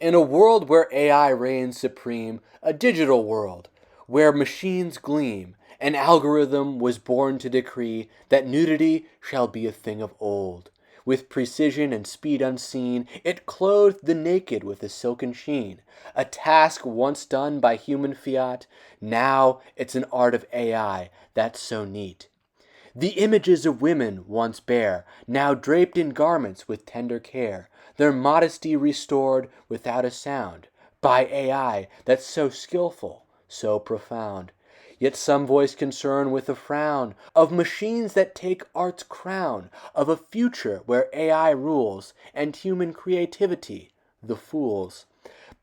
In a world where AI reigns supreme, a digital world, where machines gleam, an algorithm was born to decree that nudity shall be a thing of old. With precision and speed unseen, it clothed the naked with a silken sheen. A task once done by human fiat, now it's an art of AI that's so neat. The images of women once bare, now draped in garments with tender care, their modesty restored without a sound, by AI that's so skillful, so profound. Yet some voice concern with a frown of machines that take art's crown, of a future where AI rules and human creativity the fools.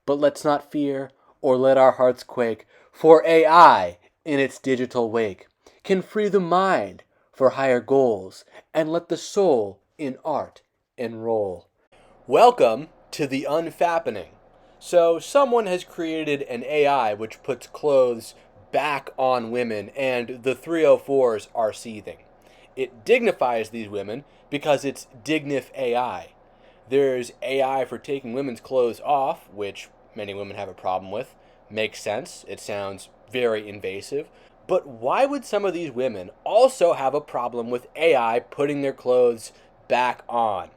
But let's not fear or let our hearts quake, for AI, in its digital wake, can free the mind for higher goals and let the soul in art enroll. Welcome to the unfappening. So someone has created an AI which puts clothes back on women, and the 304s are seething. It dignifies these women because it's DignifAI. There's AI for taking women's clothes off, which many women have a problem with. Makes sense. It sounds very invasive. But why would some of these women also have a problem with AI putting their clothes back on?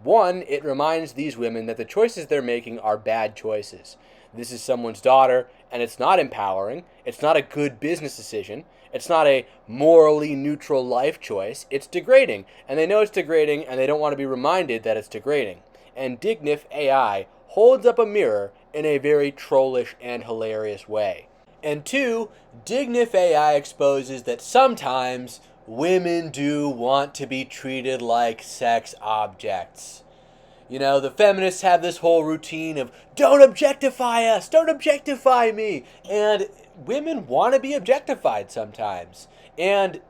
One, it reminds these women that the choices they're making are bad choices. This is someone's daughter, and it's not empowering. It's not a good business decision. It's not a morally neutral life choice. It's degrading, and they know it's degrading, and they don't want to be reminded that it's degrading. And DignifAI holds up a mirror in a very trollish and hilarious way. And two, DignifAI exposes that sometimes women do want to be treated like sex objects. You know, the feminists have this whole routine of, don't objectify us, don't objectify me. And women want to be objectified sometimes. And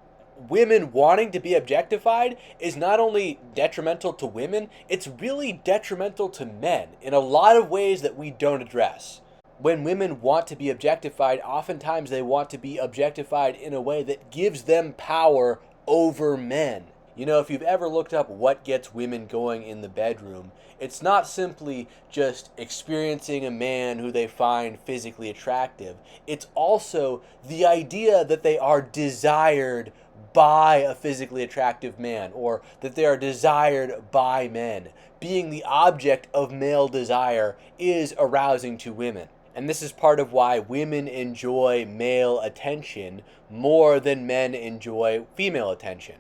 women wanting to be objectified is not only detrimental to women, it's really detrimental to men in a lot of ways that we don't address. When women want to be objectified, oftentimes they want to be objectified in a way that gives them power over men. You know, if you've ever looked up what gets women going in the bedroom, it's not simply just experiencing a man who they find physically attractive. It's also the idea that they are desired by a physically attractive man, or that they are desired by men. Being the object of male desire is arousing to women. And this is part of why women enjoy male attention more than men enjoy female attention.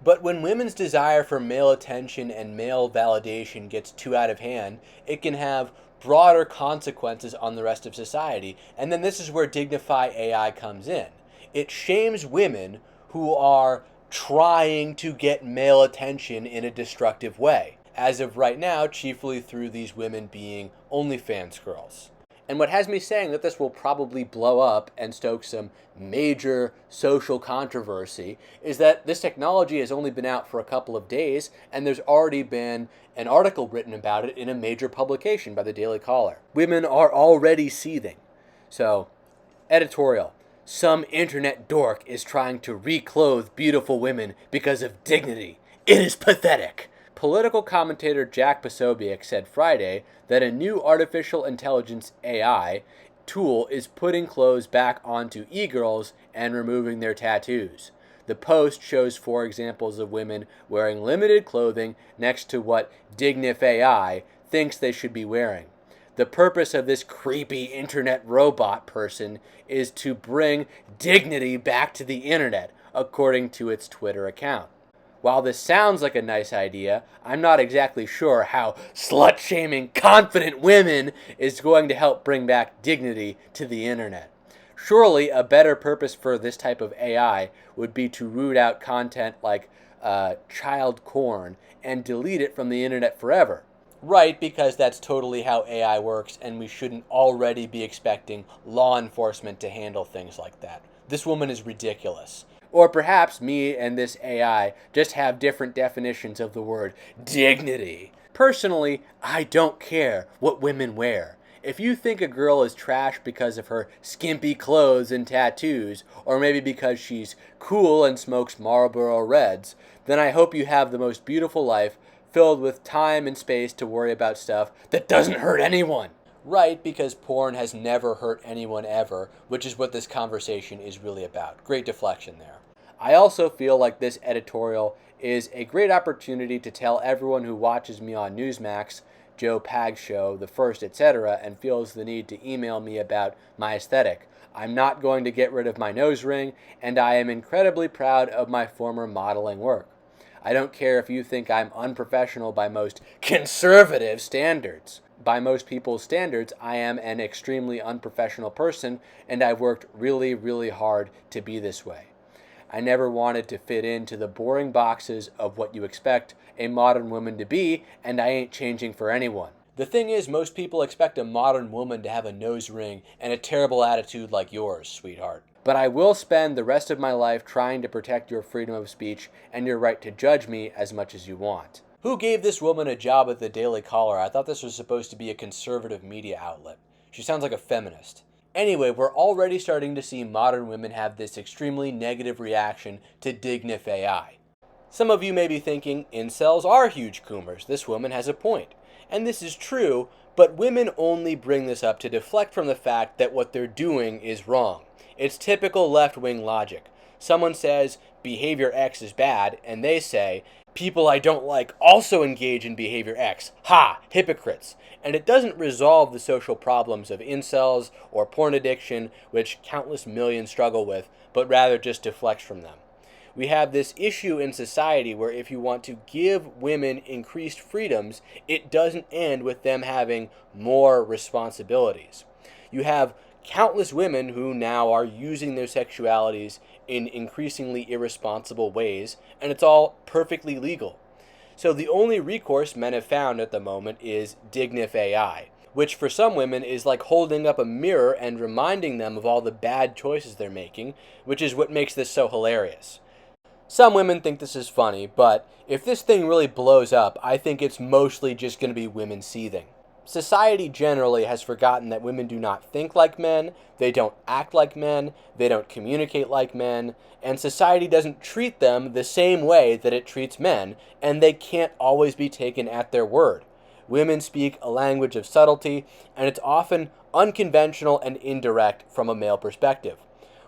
But when women's desire for male attention and male validation gets too out of hand, it can have broader consequences on the rest of society. And then this is where DignifAI comes in. It shames women who are trying to get male attention in a destructive way. As of right now, chiefly through these women being OnlyFans girls. And what has me saying that this will probably blow up and stoke some major social controversy is that this technology has only been out for a couple of days, and there's already been an article written about it in a major publication by the Daily Caller. Women are already seething. So, editorial. Some internet dork is trying to reclothe beautiful women because of dignity. It is pathetic. Political commentator Jack Posobiec said Friday that a new artificial intelligence AI tool is putting clothes back onto e-girls and removing their tattoos. The post shows 4 examples of women wearing limited clothing next to what DignifAI thinks they should be wearing. The purpose of this creepy internet robot person is to bring dignity back to the internet, according to its Twitter account. While this sounds like a nice idea, I'm not exactly sure how slut-shaming confident women is going to help bring back dignity to the internet. Surely a better purpose for this type of AI would be to root out content like child porn and delete it from the internet forever. Right, because that's totally how AI works, and we shouldn't already be expecting law enforcement to handle things like that. This woman is ridiculous. Or perhaps me and this AI just have different definitions of the word dignity. Personally, I don't care what women wear. If you think a girl is trash because of her skimpy clothes and tattoos, or maybe because she's cool and smokes Marlboro Reds, then I hope you have the most beautiful life filled with time and space to worry about stuff that doesn't hurt anyone. Right, because porn has never hurt anyone ever, which is what this conversation is really about. Great deflection there. I also feel like this editorial is a great opportunity to tell everyone who watches me on Newsmax, Joe Pag Show, The First, etc., and feels the need to email me about my aesthetic. I'm not going to get rid of my nose ring, and I am incredibly proud of my former modeling work. I don't care if you think I'm unprofessional by most conservative standards. By most people's standards, I am an extremely unprofessional person, and I've worked really, really hard to be this way. I never wanted to fit into the boring boxes of what you expect a modern woman to be, and I ain't changing for anyone. The thing is, most people expect a modern woman to have a nose ring and a terrible attitude like yours, sweetheart. But I will spend the rest of my life trying to protect your freedom of speech and your right to judge me as much as you want. Who gave this woman a job at the Daily Caller? I thought this was supposed to be a conservative media outlet. She sounds like a feminist. Anyway, we're already starting to see modern women have this extremely negative reaction to DignifAI. Some of you may be thinking, incels are huge coomers. This woman has a point. And this is true, but women only bring this up to deflect from the fact that what they're doing is wrong. It's typical left-wing logic. Someone says behavior X is bad, and they say, people I don't like also engage in behavior X. Ha! Hypocrites. And it doesn't resolve the social problems of incels or porn addiction, which countless millions struggle with, but rather just deflects from them. We have this issue in society where if you want to give women increased freedoms, it doesn't end with them having more responsibilities. You have countless women who now are using their sexualities in increasingly irresponsible ways, and it's all perfectly legal. So the only recourse men have found at the moment is DignifAI, which for some women is like holding up a mirror and reminding them of all the bad choices they're making, which is what makes this so hilarious. Some women think this is funny, but if this thing really blows up, I think it's mostly just going to be women seething. Society generally has forgotten that women do not think like men, they don't act like men, they don't communicate like men, and society doesn't treat them the same way that it treats men, and they can't always be taken at their word. Women speak a language of subtlety, and it's often unconventional and indirect from a male perspective.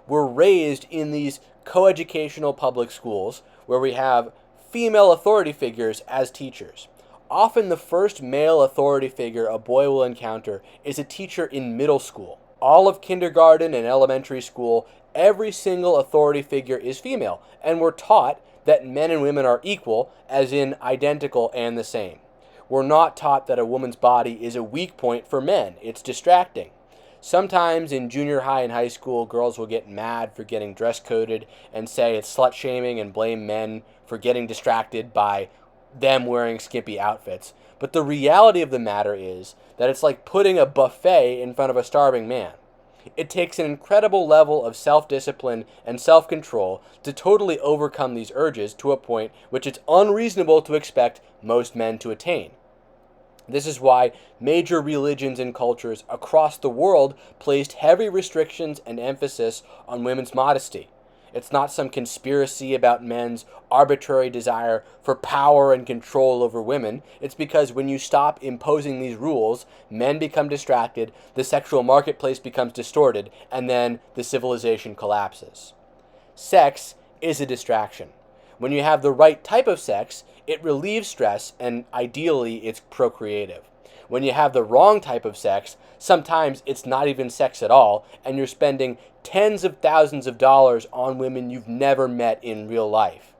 We're raised in these coeducational public schools where we have female authority figures as teachers. Often the first male authority figure a boy will encounter is a teacher in middle school. All of kindergarten and elementary school, every single authority figure is female, and we're taught that men and women are equal, as in identical and the same. We're not taught that a woman's body is a weak point for men. It's distracting. Sometimes in junior high and high school, girls will get mad for getting dress coded and say it's slut shaming and blame men for getting distracted by them wearing skimpy outfits. But the reality of the matter is that it's like putting a buffet in front of a starving man. It takes an incredible level of self-discipline and self-control to totally overcome these urges to a point which it's unreasonable to expect most men to attain. This is why major religions and cultures across the world placed heavy restrictions and emphasis on women's modesty. It's not some conspiracy about men's arbitrary desire for power and control over women. It's because when you stop imposing these rules, men become distracted, the sexual marketplace becomes distorted, and then the civilization collapses. Sex is a distraction. When you have the right type of sex, it relieves stress and ideally it's procreative. When you have the wrong type of sex, sometimes it's not even sex at all, and you're spending tens of thousands of dollars on women you've never met in real life.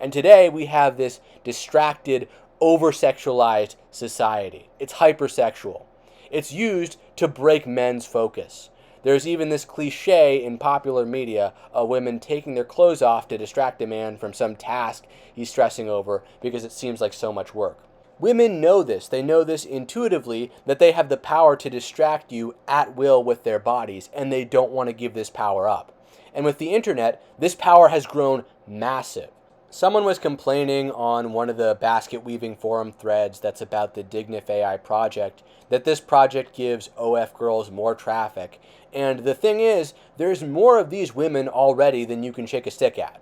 And today we have this distracted, over-sexualized society. It's hypersexual. It's used to break men's focus. There's even this cliche in popular media of women taking their clothes off to distract a man from some task he's stressing over because it seems like so much work. Women know this. They know this intuitively, that they have the power to distract you at will with their bodies, and they don't want to give this power up. And with the internet, this power has grown massive. Someone was complaining on one of the basket weaving forum threads that's about the DignifAI project that this project gives OF girls more traffic. And the thing is, there's more of these women already than you can shake a stick at.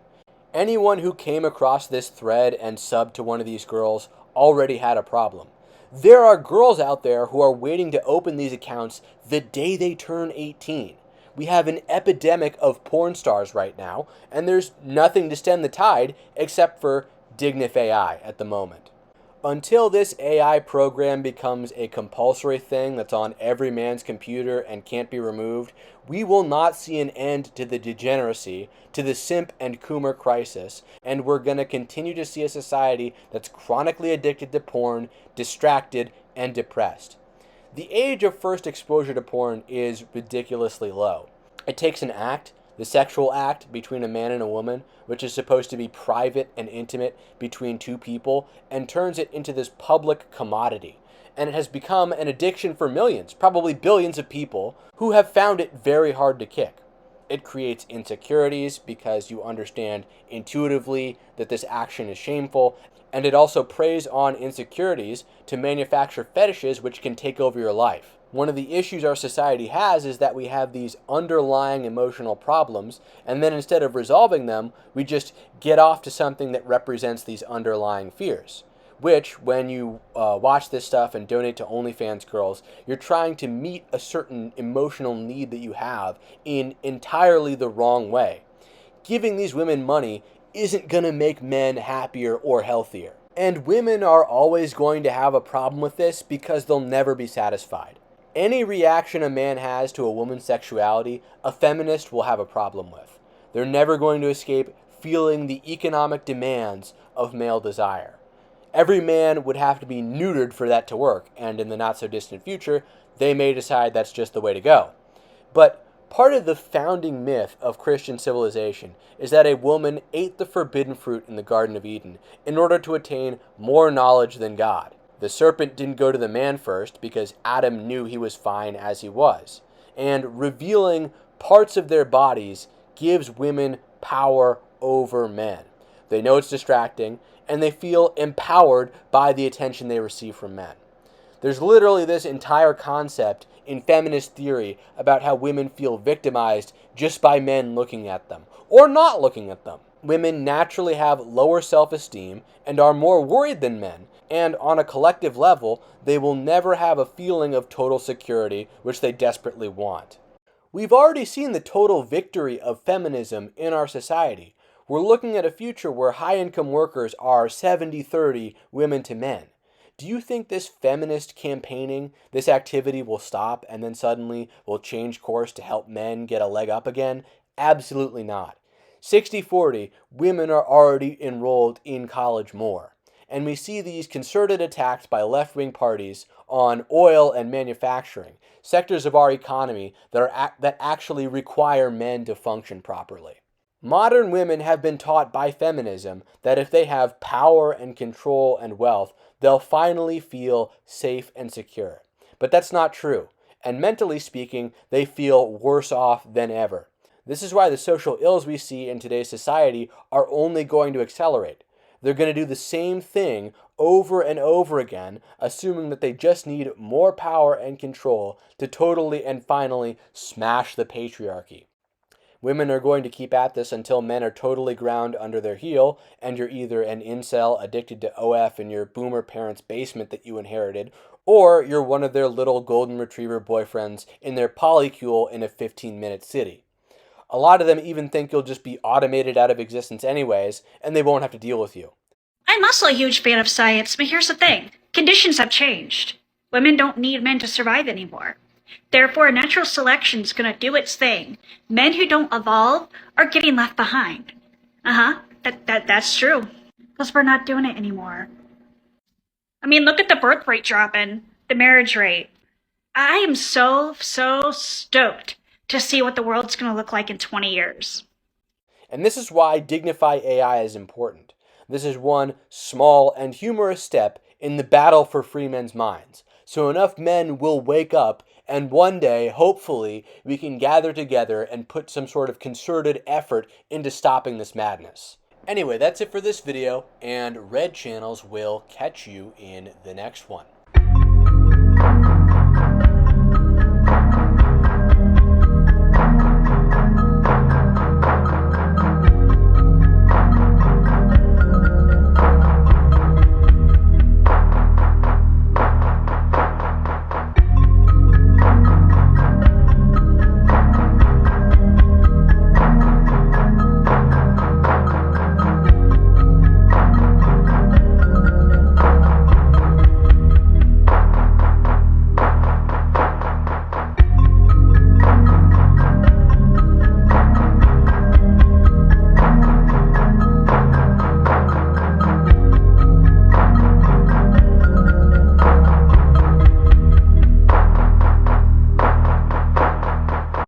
Anyone who came across this thread and subbed to one of these girls already had a problem. There are girls out there who are waiting to open these accounts the day they turn 18. We have an epidemic of porn stars right now, and there's nothing to stem the tide except for DignifAI at the moment. Until this AI program becomes a compulsory thing that's on every man's computer and can't be removed, we will not see an end to the degeneracy, to the simp and coomer crisis, and we're going to continue to see a society that's chronically addicted to porn, distracted, and depressed. The age of first exposure to porn is ridiculously low. It takes an act, the sexual act between a man and a woman, which is supposed to be private and intimate between two people, and turns it into this public commodity. And it has become an addiction for millions, probably billions of people, who have found it very hard to kick. It creates insecurities because you understand intuitively that this action is shameful, and it also preys on insecurities to manufacture fetishes which can take over your life. One of the issues our society has is that we have these underlying emotional problems, and then instead of resolving them, we just get off to something that represents these underlying fears. Which, when you watch this stuff and donate to OnlyFans girls, you're trying to meet a certain emotional need that you have in entirely the wrong way. Giving these women money isn't going to make men happier or healthier. And women are always going to have a problem with this because they'll never be satisfied. Any reaction a man has to a woman's sexuality, a feminist will have a problem with. They're never going to escape feeling the economic demands of male desire. Every man would have to be neutered for that to work, and in the not-so-distant future, they may decide that's just the way to go. But part of the founding myth of Christian civilization is that a woman ate the forbidden fruit in the Garden of Eden in order to attain more knowledge than God. The serpent didn't go to the man first because Adam knew he was fine as he was. And revealing parts of their bodies gives women power over men. They know it's distracting, and they feel empowered by the attention they receive from men. There's literally this entire concept in feminist theory about how women feel victimized just by men looking at them, or not looking at them. Women naturally have lower self-esteem and are more worried than men, and on a collective level, they will never have a feeling of total security, which they desperately want. We've already seen the total victory of feminism in our society. We're looking at a future where high-income workers are 70-30 women to men. Do you think this feminist campaigning, this activity will stop and then suddenly will change course to help men get a leg up again? Absolutely not. 60-40, women are already enrolled in college more. And we see these concerted attacks by left-wing parties on oil and manufacturing, sectors of our economy that actually require men to function properly. Modern women have been taught by feminism that if they have power and control and wealth, they'll finally feel safe and secure. But that's not true, and mentally speaking, they feel worse off than ever. This is why the social ills we see in today's society are only going to accelerate. They're going to do the same thing over and over again, assuming that they just need more power and control to totally and finally smash the patriarchy. Women are going to keep at this until men are totally ground under their heel, and you're either an incel addicted to OF in your boomer parents' basement that you inherited, or you're one of their little golden retriever boyfriends in their polycule in a 15-minute city. A lot of them even think you'll just be automated out of existence anyways, and they won't have to deal with you. I'm also a huge fan of science, but here's the thing. Conditions have changed. Women don't need men to survive anymore. Therefore, natural selection is going to do its thing. Men who don't evolve are getting left behind. That's true. Because we're not doing it anymore. I mean, look at the birth rate dropping, the marriage rate. I am so stoked to see what the world's going to look like in 20 years. And this is why Dignify AI is important. This is one small and humorous step in the battle for free men's minds. So enough men will wake up, and one day, hopefully, we can gather together and put some sort of concerted effort into stopping this madness. Anyway, that's it for this video, and Red Channels will catch you in the next one.